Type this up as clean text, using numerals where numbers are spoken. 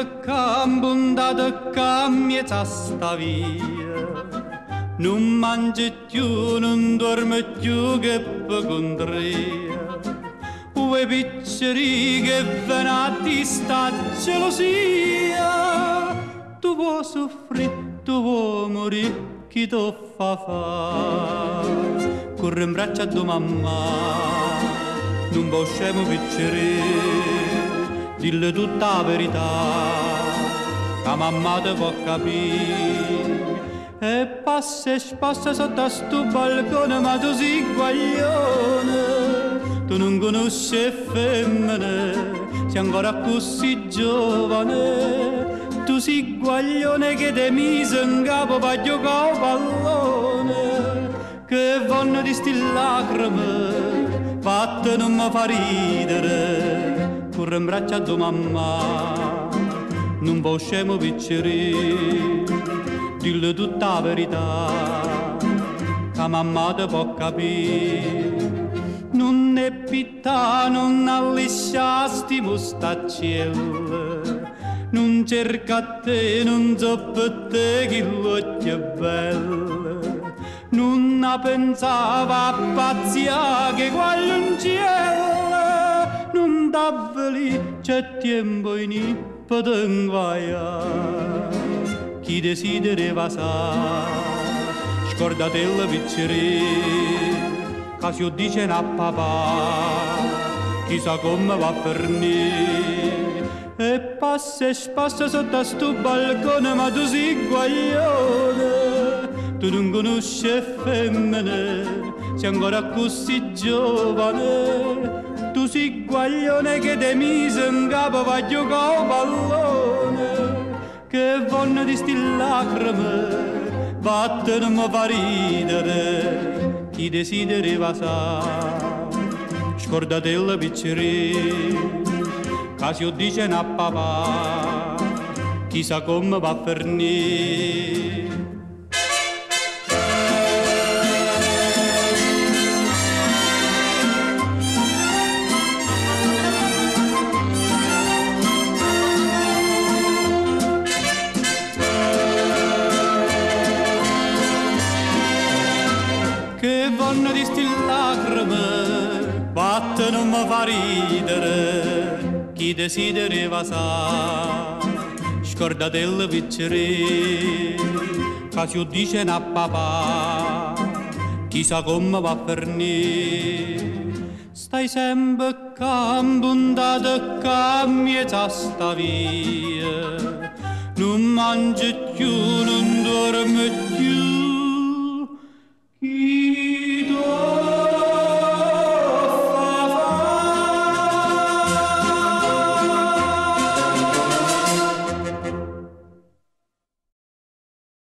sempre cambiata cambia sta via. Non mangi più, non dormi più che per contria. Ue picceri che venati sta gelosia. Tu vuoi soffrire, tu vuoi morire, chi ti fa fare? Corre in braccio a tua mamma, non può scemo picceri. Dille tutta la verità, che mamma te può capire. E passa e spassa sotto a sto balcone, ma tu sei guaglione. Tu non conosci femmine, sei ancora così giovane. Tu sei guaglione che te mise in capo per giocare a pallone. Che vanno di sti lacrime, fatte non mi fa ridere. Corre in braccio a tua mamma, non può scemo picceri, dille tutta la verità, che mamma te può capire. Non è pittà, non allisciasti mostaccielle, non cerca a te, non so per te che l'occhio è bello, non la pensava a pazzia che quell'unciello. Non t'avveli, c'è tempo in poten guaia. Chi desidera sa, scordatella piccere, che si dice a papà, chissà come va a finire. E passa e spassa sotto a sto balcone, ma tu sei guaglione, tu non conosci femmine, sei ancora così giovane. Tu sei guaglione che te mise in capo va a giocare a pallone. Che vanno di sti lacrime, vatte non mi fa ridere. Chi desidera sa, scordatella piccere, che si dice a papà, chissà come va a finire. Che vanno di sti lacrime, vatte non mi fa ridere. Chi desidera sa, scordatella piccere, che si dice a papà, chissà come va a finire. Stai sempre cambiata, cambia sta via, non mangi più, non dormi più.